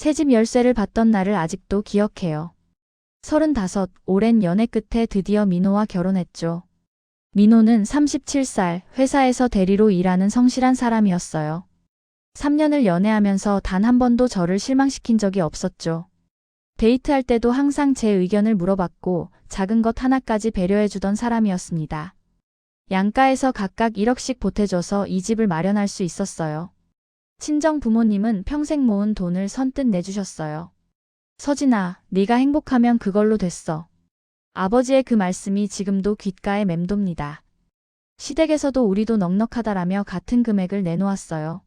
새집 열쇠를 받던 날을 아직도 기억해요. 35, 오랜 연애 끝에 드디어 민호와 결혼했죠. 민호는 37살, 회사에서 대리로 일하는 성실한 사람이었어요. 3년을 연애하면서 단 한 번도 저를 실망시킨 적이 없었죠. 데이트할 때도 항상 제 의견을 물어봤고 작은 것 하나까지 배려해주던 사람이었습니다. 양가에서 각각 1억씩 보태줘서 이 집을 마련할 수 있었어요. 친정 부모님은 평생 모은 돈을 선뜻 내주셨어요. 서진아, 네가 행복하면 그걸로 됐어. 아버지의 그 말씀이 지금도 귓가에 맴돕니다. 시댁에서도 우리도 넉넉하다라며 같은 금액을 내놓았어요.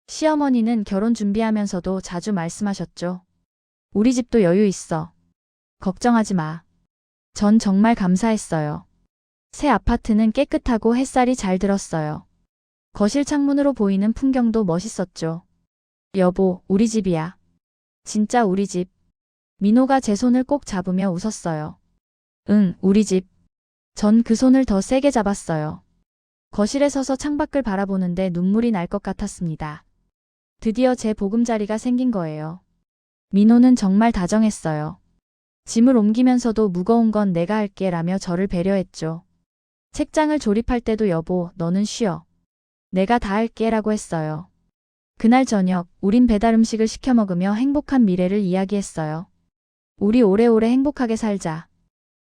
시어머니는 결혼 준비하면서도 자주 말씀하셨죠. 우리 집도 여유 있어. 걱정하지 마. 전 정말 감사했어요. 새 아파트는 깨끗하고 햇살이 잘 들었어요. 거실 창문으로 보이는 풍경도 멋있었죠. 여보, 우리 집이야. 진짜 우리 집. 민호가 제 손을 꼭 잡으며 웃었어요. 응, 우리 집. 전 그 손을 더 세게 잡았어요. 거실에 서서 창밖을 바라보는데 눈물이 날 것 같았습니다. 드디어 제 보금자리가 생긴 거예요. 민호는 정말 다정했어요. 짐을 옮기면서도 무거운 건 내가 할게 라며 저를 배려했죠. 책장을 조립할 때도 여보, 너는 쉬어. 내가 다 할게 라고 했어요. 그날 저녁, 우린 배달 음식을 시켜 먹으며 행복한 미래를 이야기했어요. 우리 오래오래 행복하게 살자.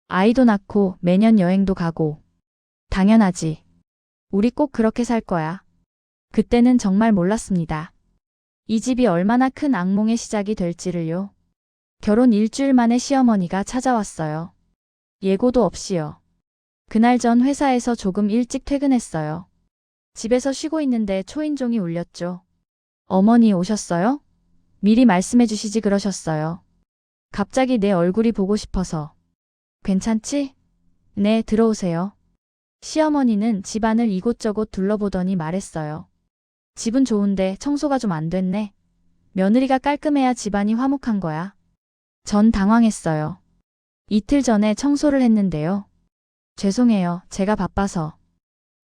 아이도 낳고 매년 여행도 가고. 당연하지. 우리 꼭 그렇게 살 거야. 그때는 정말 몰랐습니다. 이 집이 얼마나 큰 악몽의 시작이 될지를요. 결혼 일주일 만에 시어머니가 찾아왔어요. 예고도 없이요. 그날 전 회사에서 조금 일찍 퇴근했어요. 집에서 쉬고 있는데 초인종이 울렸죠. 어머니 오셨어요? 미리 말씀해 주시지 그러셨어요. 갑자기 내 얼굴이 보고 싶어서. 괜찮지? 네, 들어오세요. 시어머니는 집안을 이곳저곳 둘러보더니 말했어요. 집은 좋은데 청소가 좀 안 됐네. 며느리가 깔끔해야 집안이 화목한 거야. 전 당황했어요. 이틀 전에 청소를 했는데요. 죄송해요. 제가 바빠서.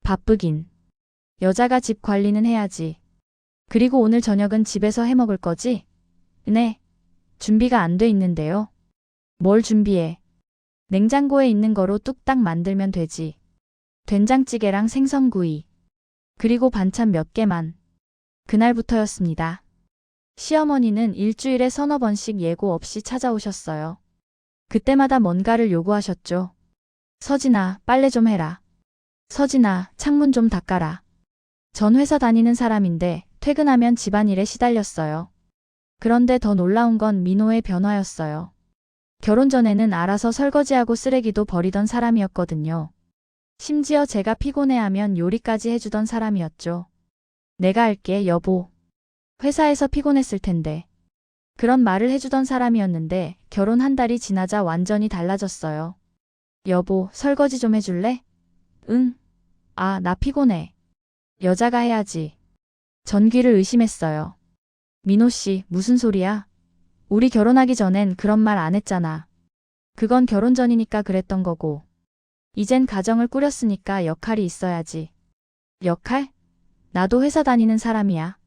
바쁘긴. 여자가 집 관리는 해야지. 그리고 오늘 저녁은 집에서 해 먹을 거지? 네. 준비가 안 돼 있는데요. 뭘 준비해? 냉장고에 있는 거로 뚝딱 만들면 되지. 된장찌개랑 생선구이. 그리고 반찬 몇 개만. 그날부터였습니다. 시어머니는 일주일에 서너 번씩 예고 없이 찾아오셨어요. 그때마다 뭔가를 요구하셨죠. 서진아, 빨래 좀 해라. 서진아, 창문 좀 닦아라. 전 회사 다니는 사람인데 퇴근하면 집안일에 시달렸어요. 그런데 더 놀라운 건 민호의 변화였어요. 결혼 전에는 알아서 설거지하고 쓰레기도 버리던 사람이었거든요. 심지어 제가 피곤해하면 요리까지 해주던 사람이었죠. 내가 할게, 여보. 회사에서 피곤했을 텐데. 그런 말을 해주던 사람이었는데 결혼 한 달이 지나자 완전히 달라졌어요. 여보, 설거지 좀 해줄래? 응. 아, 나 피곤해. 여자가 해야지. 전 귀를 의심했어요. 민호 씨, 무슨 소리야? 우리 결혼하기 전엔 그런 말 안 했잖아. 그건 결혼 전이니까 그랬던 거고. 이젠 가정을 꾸렸으니까 역할이 있어야지. 역할? 나도 회사 다니는 사람이야.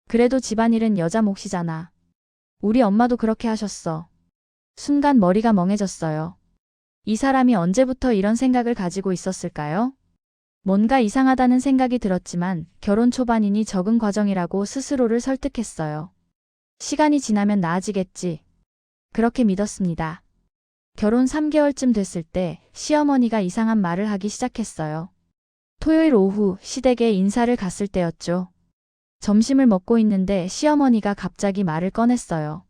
그래도 집안일은 여자 몫이잖아. 우리 엄마도 그렇게 하셨어. 순간 머리가 멍해졌어요. 이 사람이 언제부터 이런 생각을 가지고 있었을까요? 뭔가 이상하다는 생각이 들었지만 결혼 초반이니 적응 과정이라고 스스로를 설득했어요. 시간이 지나면 나아지겠지. 그렇게 믿었습니다. 결혼 3개월쯤 됐을 때 시어머니가 이상한 말을 하기 시작했어요. 토요일 오후 시댁에 인사를 갔을 때였죠. 점심을 먹고 있는데 시어머니가 갑자기 말을 꺼냈어요.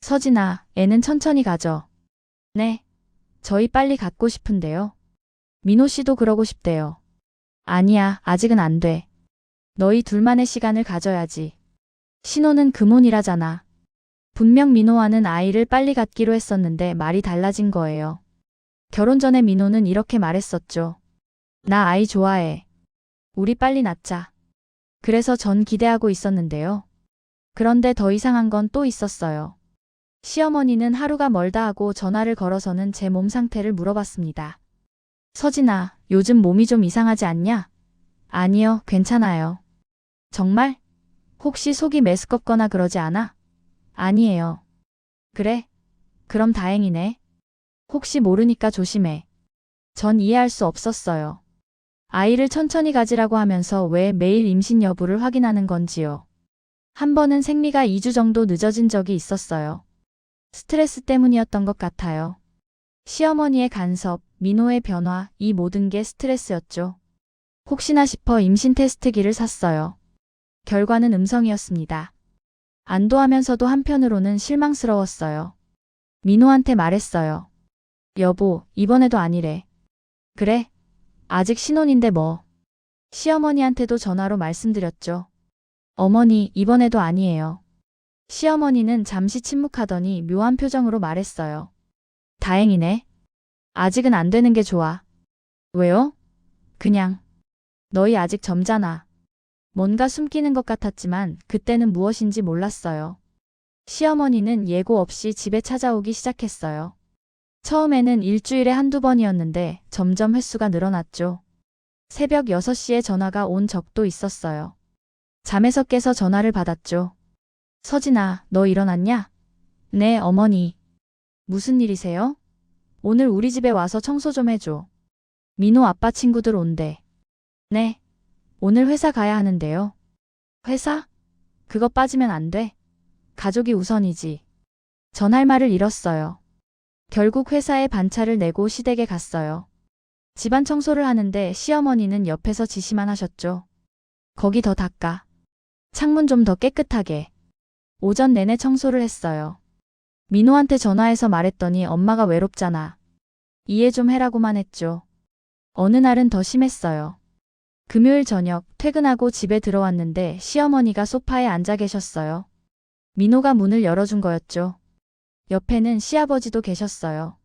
서진아, 애는 천천히 가져. 네. 저희 빨리 갖고 싶은데요. 민호 씨도 그러고 싶대요. 아니야, 아직은 안 돼. 너희 둘만의 시간을 가져야지. 신호는 금혼이라잖아. 분명 민호와는 아이를 빨리 갖기로 했었는데 말이 달라진 거예요. 결혼 전에 민호는 이렇게 말했었죠. 나 아이 좋아해. 우리 빨리 낳자. 그래서 전 기대하고 있었는데요. 그런데 더 이상한 건 또 있었어요. 시어머니는 하루가 멀다 하고 전화를 걸어서는 제 몸 상태를 물어봤습니다. 서진아, 요즘 몸이 좀 이상하지 않냐? 아니요, 괜찮아요. 정말? 혹시 속이 메스껍거나 그러지 않아? 아니에요. 그래? 그럼 다행이네. 혹시 모르니까 조심해. 전 이해할 수 없었어요. 아이를 천천히 가지라고 하면서 왜 매일 임신 여부를 확인하는 건지요. 한 번은 생리가 2주 정도 늦어진 적이 있었어요. 스트레스 때문이었던 것 같아요. 시어머니의 간섭, 민호의 변화, 이 모든 게 스트레스였죠. 혹시나 싶어 임신 테스트기를 샀어요. 결과는 음성이었습니다. 안도하면서도 한편으로는 실망스러웠어요. 민호한테 말했어요. 여보, 이번에도 아니래. 그래? 아직 신혼인데 뭐. 시어머니한테도 전화로 말씀드렸죠. 어머니, 이번에도 아니에요. 시어머니는 잠시 침묵하더니 묘한 표정으로 말했어요. 다행이네. 아직은 안 되는 게 좋아. 왜요? 그냥. 너희 아직 젊잖아. 뭔가 숨기는 것 같았지만 그때는 무엇인지 몰랐어요. 시어머니는 예고 없이 집에 찾아오기 시작했어요. 처음에는 일주일에 한두 번이었는데 점점 횟수가 늘어났죠. 새벽 6시에 전화가 온 적도 있었어요. 잠에서 깨서 전화를 받았죠. 서진아, 너 일어났냐? 네, 어머니. 무슨 일이세요? 오늘 우리 집에 와서 청소 좀 해줘. 민호 아빠 친구들 온대. 네. 오늘 회사 가야 하는데요. 회사? 그거 빠지면 안 돼. 가족이 우선이지. 전할 말을 잃었어요. 결국 회사에 반차를 내고 시댁에 갔어요. 집안 청소를 하는데 시어머니는 옆에서 지시만 하셨죠. 거기 더 닦아. 창문 좀 더 깨끗하게. 오전 내내 청소를 했어요. 민호한테 전화해서 말했더니 엄마가 외롭잖아. 이해 좀 해라고만 했죠. 어느 날은 더 심했어요. 금요일 저녁 퇴근하고 집에 들어왔는데 시어머니가 소파에 앉아 계셨어요. 민호가 문을 열어준 거였죠. 옆에는 시아버지도 계셨어요.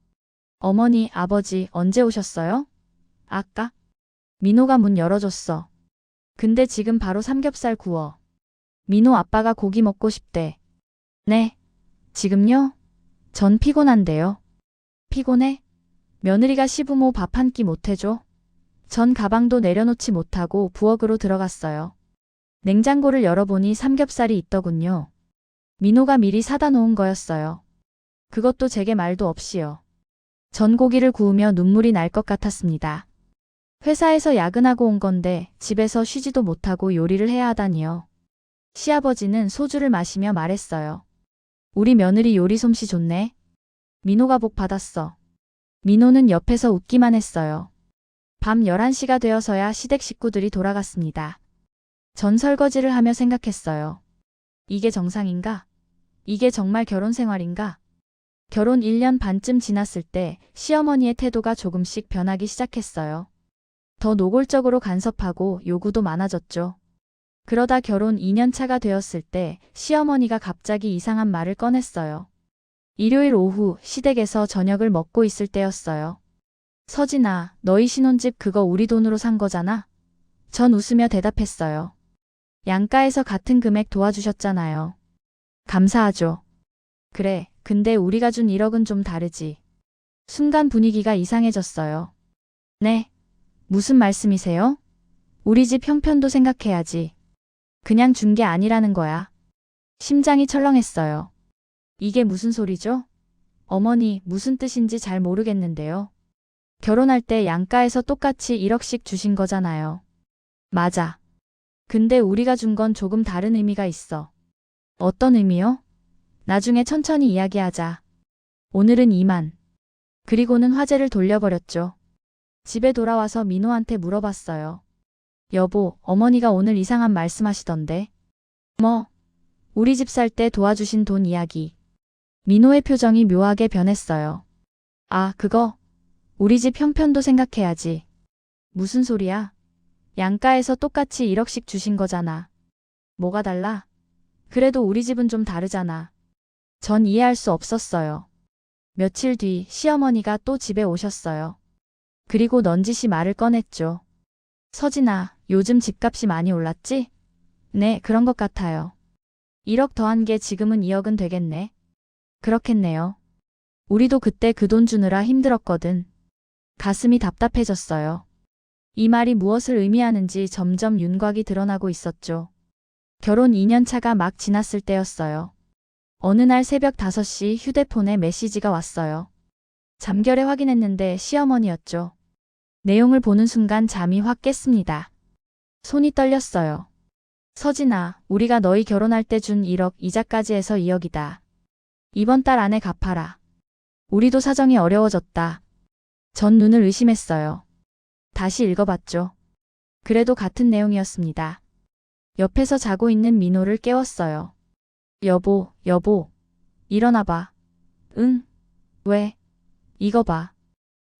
어머니, 아버지 언제 오셨어요? 아까? 민호가 문 열어줬어. 근데 지금 바로 삼겹살 구워. 민호 아빠가 고기 먹고 싶대. 네. 지금요? 전 피곤한데요. 피곤해? 며느리가 시부모 밥 한 끼 못 해줘? 전 가방도 내려놓지 못하고 부엌으로 들어갔어요. 냉장고를 열어보니 삼겹살이 있더군요. 민호가 미리 사다 놓은 거였어요. 그것도 제게 말도 없이요. 전 고기를 구우며 눈물이 날 것 같았습니다. 회사에서 야근하고 온 건데 집에서 쉬지도 못하고 요리를 해야 하다니요. 시아버지는 소주를 마시며 말했어요. 우리 며느리 요리 솜씨 좋네. 민호가 복 받았어. 민호는 옆에서 웃기만 했어요. 밤 11시가 되어서야 시댁 식구들이 돌아갔습니다. 전 설거지를 하며 생각했어요. 이게 정상인가? 이게 정말 결혼 생활인가? 결혼 1년 반쯤 지났을 때 시어머니의 태도가 조금씩 변하기 시작했어요. 더 노골적으로 간섭하고 요구도 많아졌죠. 그러다 결혼 2년 차가 되었을 때 시어머니가 갑자기 이상한 말을 꺼냈어요. 일요일 오후 시댁에서 저녁을 먹고 있을 때였어요. 서진아, 너희 신혼집 그거 우리 돈으로 산 거잖아? 전 웃으며 대답했어요. 양가에서 같은 금액 도와주셨잖아요. 감사하죠. 그래, 근데 우리가 준 1억은 좀 다르지. 순간 분위기가 이상해졌어요. 네? 무슨 말씀이세요? 우리 집 형편도 생각해야지. 그냥 준 게 아니라는 거야. 심장이 철렁했어요. 이게 무슨 소리죠? 어머니, 무슨 뜻인지 잘 모르겠는데요. 결혼할 때 양가에서 똑같이 1억씩 주신 거잖아요. 맞아. 근데 우리가 준 건 조금 다른 의미가 있어. 어떤 의미요? 나중에 천천히 이야기하자. 오늘은 2만. 그리고는 화제를 돌려버렸죠. 집에 돌아와서 민호한테 물어봤어요. 여보, 어머니가 오늘 이상한 말씀하시던데. 뭐? 우리 집 살 때 도와주신 돈 이야기. 민호의 표정이 묘하게 변했어요. 아, 그거? 우리 집 형편도 생각해야지. 무슨 소리야? 양가에서 똑같이 1억씩 주신 거잖아. 뭐가 달라? 그래도 우리 집은 좀 다르잖아. 전 이해할 수 없었어요. 며칠 뒤 시어머니가 또 집에 오셨어요. 그리고 넌지시 말을 꺼냈죠. 서진아, 요즘 집값이 많이 올랐지? 네, 그런 것 같아요. 1억 더한 게 지금은 2억은 되겠네. 그렇겠네요. 우리도 그때 그 돈 주느라 힘들었거든. 가슴이 답답해졌어요. 이 말이 무엇을 의미하는지 점점 윤곽이 드러나고 있었죠. 결혼 2년 차가 막 지났을 때였어요. 어느 날 새벽 5시 휴대폰에 메시지가 왔어요. 잠결에 확인했는데 시어머니였죠. 내용을 보는 순간 잠이 확 깼습니다. 손이 떨렸어요. 서진아, 우리가 너희 결혼할 때 준 1억 이자까지 해서 2억이다. 이번 달 안에 갚아라. 우리도 사정이 어려워졌다. 전 눈을 의심했어요. 다시 읽어봤죠. 그래도 같은 내용이었습니다. 옆에서 자고 있는 민호를 깨웠어요. 여보, 여보. 일어나봐. 응? 왜? 이거 봐.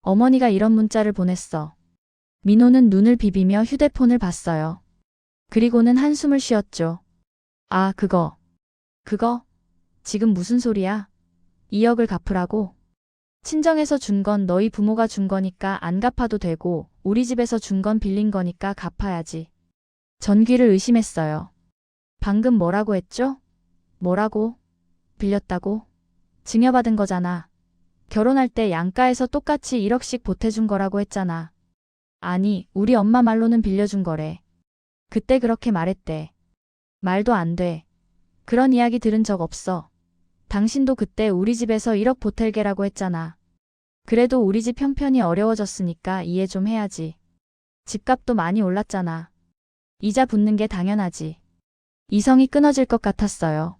어머니가 이런 문자를 보냈어. 민호는 눈을 비비며 휴대폰을 봤어요. 그리고는 한숨을 쉬었죠. 아, 그거. 지금 무슨 소리야? 2억을 갚으라고? 친정에서 준 건 너희 부모가 준 거니까 안 갚아도 되고 우리 집에서 준 건 빌린 거니까 갚아야지. 전 귀를 의심했어요. 방금 뭐라고 했죠? 뭐라고? 빌렸다고? 증여받은 거잖아. 결혼할 때 양가에서 똑같이 1억씩 보태준 거라고 했잖아. 아니, 우리 엄마 말로는 빌려준 거래. 그때 그렇게 말했대. 말도 안 돼. 그런 이야기 들은 적 없어. 당신도 그때 우리 집에서 1억 보탤게라고 했잖아. 그래도 우리 집 형편이 어려워졌으니까 이해 좀 해야지. 집값도 많이 올랐잖아. 이자 붙는 게 당연하지. 이성이 끊어질 것 같았어요.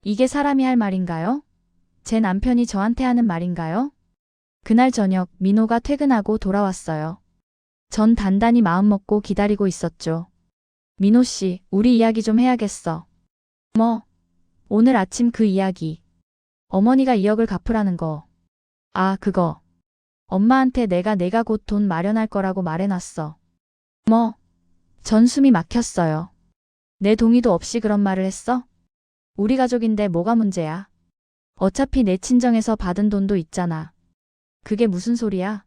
이게 사람이 할 말인가요? 제 남편이 저한테 하는 말인가요? 그날 저녁 민호가 퇴근하고 돌아왔어요. 전 단단히 마음먹고 기다리고 있었죠. 민호 씨, 우리 이야기 좀 해야겠어. 뭐? 오늘 아침 그 이야기. 어머니가 2억을 갚으라는 거. 아, 그거. 엄마한테 내가 곧 돈 마련할 거라고 말해놨어. 뭐? 전 숨이 막혔어요. 내 동의도 없이 그런 말을 했어? 우리 가족인데 뭐가 문제야? 어차피 내 친정에서 받은 돈도 있잖아. 그게 무슨 소리야?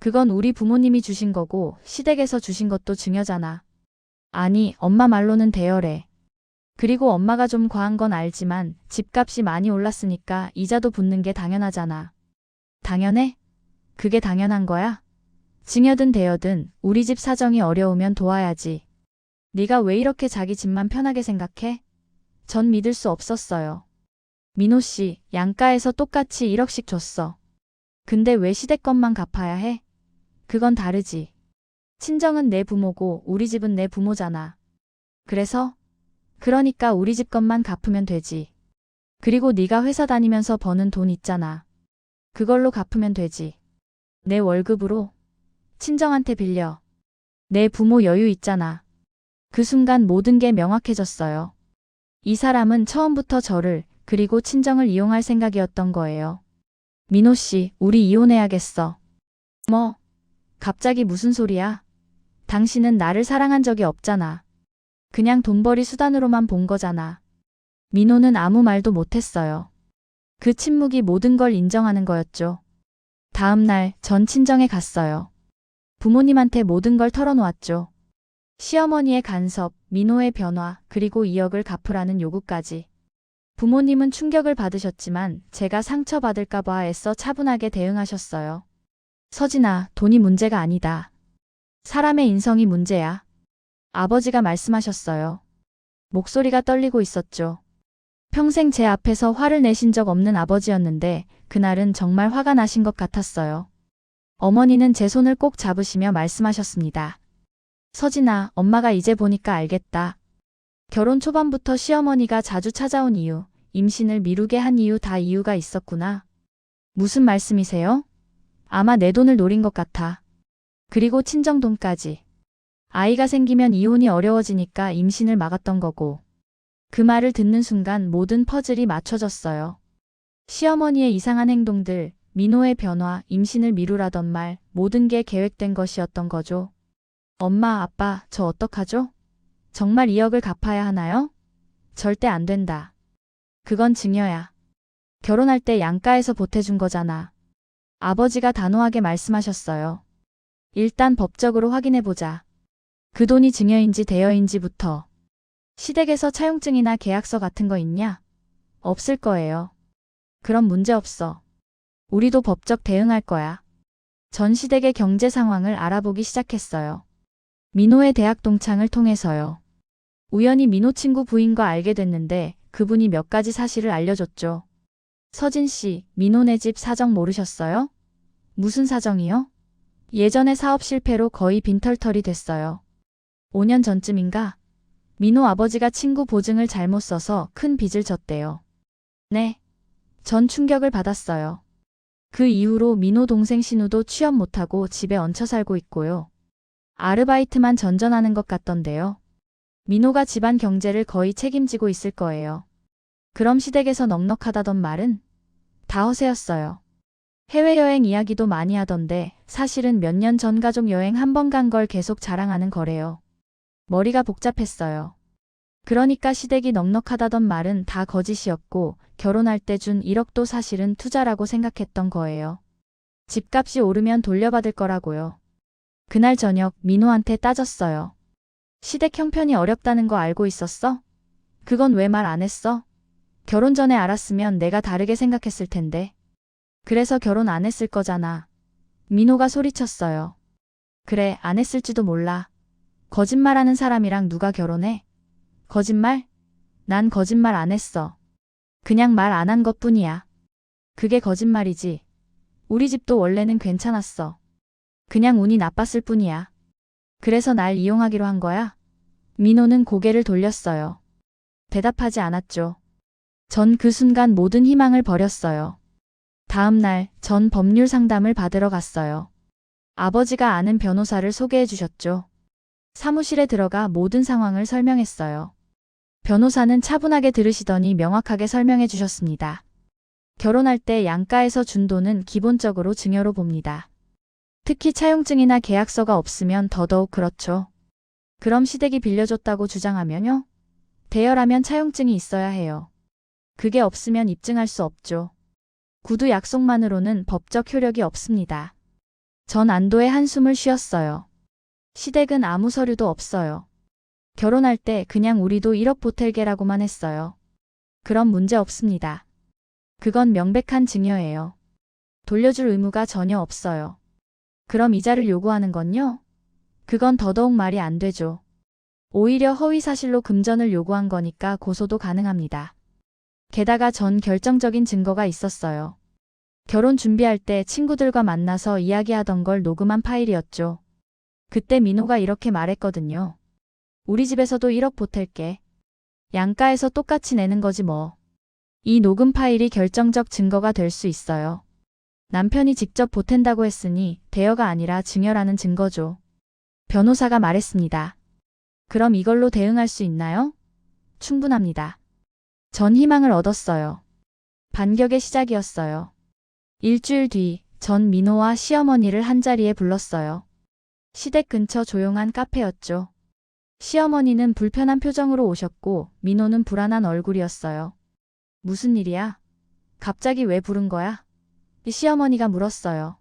그건 우리 부모님이 주신 거고 시댁에서 주신 것도 증여잖아. 아니, 엄마 말로는 대여래. 그리고 엄마가 좀 과한 건 알지만 집값이 많이 올랐으니까 이자도 붙는 게 당연하잖아. 당연해? 그게 당연한 거야? 증여든 대여든 우리 집 사정이 어려우면 도와야지. 네가 왜 이렇게 자기 집만 편하게 생각해? 전 믿을 수 없었어요. 민호 씨, 양가에서 똑같이 1억씩 줬어. 근데 왜 시댁 것만 갚아야 해? 그건 다르지. 친정은 내 부모고 우리 집은 내 부모잖아. 그래서? 그러니까 우리 집 것만 갚으면 되지. 그리고 네가 회사 다니면서 버는 돈 있잖아. 그걸로 갚으면 되지. 내 월급으로? 친정한테 빌려. 내 부모 여유 있잖아. 그 순간 모든 게 명확해졌어요. 이 사람은 처음부터 저를 그리고 친정을 이용할 생각이었던 거예요. 민호 씨, 우리 이혼해야겠어. 뭐? 갑자기 무슨 소리야? 당신은 나를 사랑한 적이 없잖아. 그냥 돈벌이 수단으로만 본 거잖아. 민호는 아무 말도 못했어요. 그 침묵이 모든 걸 인정하는 거였죠. 다음 날 전 친정에 갔어요. 부모님한테 모든 걸 털어놓았죠. 시어머니의 간섭, 민호의 변화, 그리고 2억을 갚으라는 요구까지. 부모님은 충격을 받으셨지만 제가 상처받을까 봐 애써 차분하게 대응하셨어요. 서진아, 돈이 문제가 아니다. 사람의 인성이 문제야. 아버지가 말씀하셨어요. 목소리가 떨리고 있었죠. 평생 제 앞에서 화를 내신 적 없는 아버지였는데 그날은 정말 화가 나신 것 같았어요. 어머니는 제 손을 꼭 잡으시며 말씀하셨습니다. 서진아, 엄마가 이제 보니까 알겠다. 결혼 초반부터 시어머니가 자주 찾아온 이유, 임신을 미루게 한 이유 다 이유가 있었구나. 무슨 말씀이세요? 아마 내 돈을 노린 것 같아. 그리고 친정 돈까지. 아이가 생기면 이혼이 어려워지니까 임신을 막았던 거고. 그 말을 듣는 순간 모든 퍼즐이 맞춰졌어요. 시어머니의 이상한 행동들, 민호의 변화, 임신을 미루라던 말, 모든 게 계획된 것이었던 거죠. 엄마, 아빠, 저 어떡하죠? 정말 2억을 갚아야 하나요? 절대 안 된다. 그건 증여야. 결혼할 때 양가에서 보태준 거잖아. 아버지가 단호하게 말씀하셨어요. 일단 법적으로 확인해보자. 그 돈이 증여인지 대여인지부터. 시댁에서 차용증이나 계약서 같은 거 있냐? 없을 거예요. 그럼 문제 없어. 우리도 법적 대응할 거야. 전 시댁의 경제 상황을 알아보기 시작했어요. 민호의 대학 동창을 통해서요. 우연히 민호 친구 부인과 알게 됐는데 그분이 몇 가지 사실을 알려줬죠. 서진 씨, 민호네 집 사정 모르셨어요? 무슨 사정이요? 예전에 사업 실패로 거의 빈털털이 됐어요. 5년 전쯤인가? 민호 아버지가 친구 보증을 잘못 써서 큰 빚을 졌대요. 네. 전 충격을 받았어요. 그 이후로 민호 동생 신우도 취업 못하고 집에 얹혀 살고 있고요. 아르바이트만 전전하는 것 같던데요. 민호가 집안 경제를 거의 책임지고 있을 거예요. 그럼 시댁에서 넉넉하다던 말은 다 허세였어요. 해외여행 이야기도 많이 하던데 사실은 몇 년 전 가족 여행 한 번 간 걸 계속 자랑하는 거래요. 머리가 복잡했어요. 그러니까 시댁이 넉넉하다던 말은 다 거짓이었고 결혼할 때 준 1억도 사실은 투자라고 생각했던 거예요. 집값이 오르면 돌려받을 거라고요. 그날 저녁 민호한테 따졌어요. 시댁 형편이 어렵다는 거 알고 있었어? 그건 왜 말 안 했어? 결혼 전에 알았으면 내가 다르게 생각했을 텐데. 그래서 결혼 안 했을 거잖아. 민호가 소리쳤어요. 그래, 안 했을지도 몰라. 거짓말하는 사람이랑 누가 결혼해? 거짓말? 난 거짓말 안 했어. 그냥 말 안 한 것뿐이야. 그게 거짓말이지. 우리 집도 원래는 괜찮았어. 그냥 운이 나빴을 뿐이야. 그래서 날 이용하기로 한 거야? 민호는 고개를 돌렸어요. 대답하지 않았죠. 전 그 순간 모든 희망을 버렸어요. 다음 날 전 법률 상담을 받으러 갔어요. 아버지가 아는 변호사를 소개해 주셨죠. 사무실에 들어가 모든 상황을 설명했어요. 변호사는 차분하게 들으시더니 명확하게 설명해 주셨습니다. 결혼할 때 양가에서 준 돈은 기본적으로 증여로 봅니다. 특히 차용증이나 계약서가 없으면 더더욱 그렇죠. 그럼 시댁이 빌려줬다고 주장하면요? 대여라면 차용증이 있어야 해요. 그게 없으면 입증할 수 없죠. 구두 약속만으로는 법적 효력이 없습니다. 전 안도의 한숨을 쉬었어요. 시댁은 아무 서류도 없어요. 결혼할 때 그냥 우리도 1억 보탤게라고만 했어요. 그럼 문제 없습니다. 그건 명백한 증여예요. 돌려줄 의무가 전혀 없어요. 그럼 이자를 요구하는 건요? 그건 더더욱 말이 안 되죠. 오히려 허위사실로 금전을 요구한 거니까 고소도 가능합니다. 게다가 전 결정적인 증거가 있었어요. 결혼 준비할 때 친구들과 만나서 이야기하던 걸 녹음한 파일이었죠. 그때 민호가 이렇게 말했거든요. 우리 집에서도 1억 보탤게. 양가에서 똑같이 내는 거지 뭐. 이 녹음 파일이 결정적 증거가 될 수 있어요. 남편이 직접 보탠다고 했으니 대여가 아니라 증여라는 증거죠. 변호사가 말했습니다. 그럼 이걸로 대응할 수 있나요? 충분합니다. 전 희망을 얻었어요. 반격의 시작이었어요. 일주일 뒤, 전 민호와 시어머니를 한자리에 불렀어요. 시댁 근처 조용한 카페였죠. 시어머니는 불편한 표정으로 오셨고 민호는 불안한 얼굴이었어요. 무슨 일이야? 갑자기 왜 부른 거야? 시어머니가 물었어요.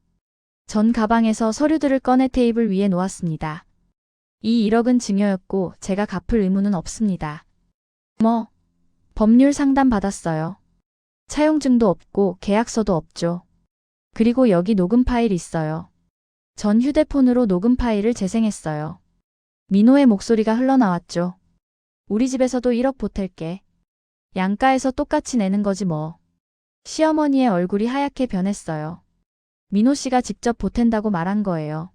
전 가방에서 서류들을 꺼내 테이블 위에 놓았습니다. 이 1억은 증여였고 제가 갚을 의무는 없습니다. 법률 상담 받았어요. 차용증도 없고 계약서도 없죠. 그리고 여기 녹음 파일 있어요. 전 휴대폰으로 녹음 파일을 재생했어요. 민호의 목소리가 흘러나왔죠. 우리 집에서도 1억 보탤게. 양가에서 똑같이 내는 거지 뭐. 시어머니의 얼굴이 하얗게 변했어요. 민호 씨가 직접 보탠다고 말한 거예요.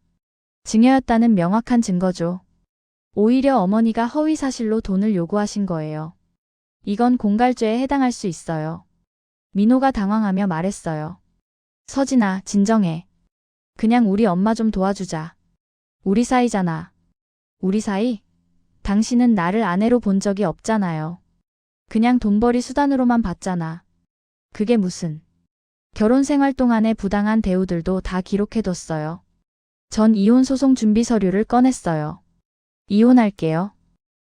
증여였다는 명확한 증거죠. 오히려 어머니가 허위 사실로 돈을 요구하신 거예요. 이건 공갈죄에 해당할 수 있어요. 민호가 당황하며 말했어요. 서진아, 진정해. 그냥 우리 엄마 좀 도와주자. 우리 사이잖아. 우리 사이? 당신은 나를 아내로 본 적이 없잖아요. 그냥 돈벌이 수단으로만 봤잖아. 그게 무슨. 결혼 생활 동안의 부당한 대우들도 다 기록해뒀어요. 전 이혼 소송 준비 서류를 꺼냈어요. 이혼할게요.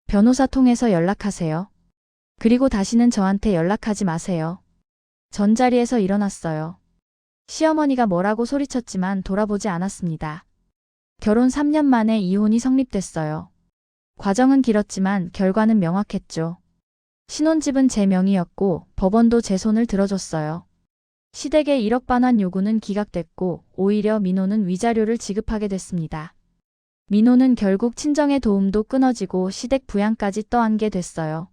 변호사 통해서 연락하세요. 그리고 다시는 저한테 연락하지 마세요. 전자리에서 일어났어요. 시어머니가 뭐라고 소리쳤지만 돌아보지 않았습니다. 결혼 3년 만에 이혼이 성립됐어요. 과정은 길었지만 결과는 명확했죠. 신혼집은 제 명의였고 법원도 제 손을 들어줬어요. 시댁의 1억 반환 요구는 기각됐고 오히려 민호는 위자료를 지급하게 됐습니다. 민호는 결국 친정의 도움도 끊어지고 시댁 부양까지 떠안게 됐어요.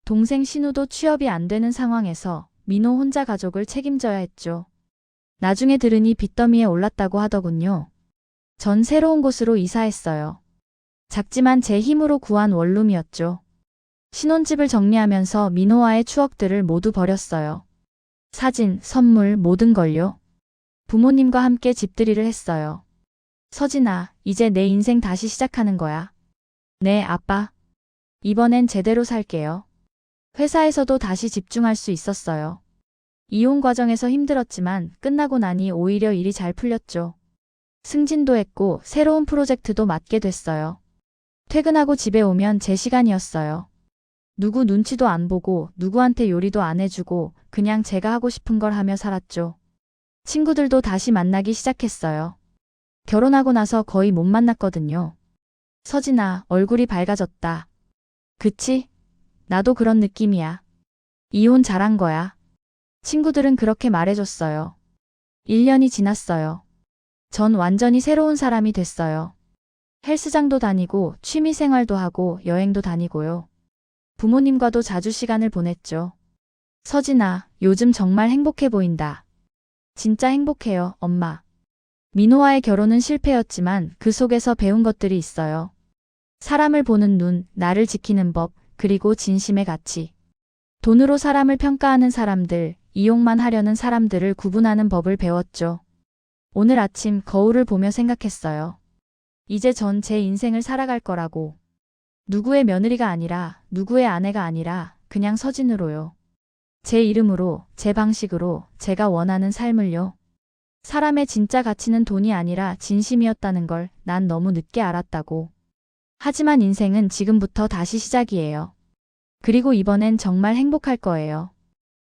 동생 신우도 취업이 안 되는 상황에서 민호 혼자 가족을 책임져야 했죠. 나중에 들으니 빚더미에 올랐다고 하더군요. 전 새로운 곳으로 이사했어요. 작지만 제 힘으로 구한 원룸이었죠. 신혼집을 정리하면서 민호와의 추억들을 모두 버렸어요. 사진, 선물, 모든 걸요. 부모님과 함께 집들이를 했어요. 서진아, 이제 내 인생 다시 시작하는 거야. 네, 아빠. 이번엔 제대로 살게요. 회사에서도 다시 집중할 수 있었어요. 이혼 과정에서 힘들었지만 끝나고 나니 오히려 일이 잘 풀렸죠. 승진도 했고 새로운 프로젝트도 맡게 됐어요. 퇴근하고 집에 오면 제 시간이었어요. 누구 눈치도 안 보고 누구한테 요리도 안 해주고 그냥 제가 하고 싶은 걸 하며 살았죠. 친구들도 다시 만나기 시작했어요. 결혼하고 나서 거의 못 만났거든요. 서진아, 얼굴이 밝아졌다. 그치? 나도 그런 느낌이야. 이혼 잘한 거야. 친구들은 그렇게 말해줬어요. 1년이 지났어요. 전 완전히 새로운 사람이 됐어요. 헬스장도 다니고 취미 생활도 하고 여행도 다니고요. 부모님과도 자주 시간을 보냈죠. 서진아, 요즘 정말 행복해 보인다. 진짜 행복해요, 엄마. 민호와의 결혼은 실패였지만 그 속에서 배운 것들이 있어요. 사람을 보는 눈, 나를 지키는 법, 그리고 진심의 가치. 돈으로 사람을 평가하는 사람들, 이용만 하려는 사람들을 구분하는 법을 배웠죠. 오늘 아침 거울을 보며 생각했어요. 이제 전 제 인생을 살아갈 거라고. 누구의 며느리가 아니라, 누구의 아내가 아니라 그냥 서진으로요. 제 이름으로, 제 방식으로, 제가 원하는 삶을요. 사람의 진짜 가치는 돈이 아니라 진심이었다는 걸 난 너무 늦게 알았다고. 하지만 인생은 지금부터 다시 시작이에요. 그리고 이번엔 정말 행복할 거예요.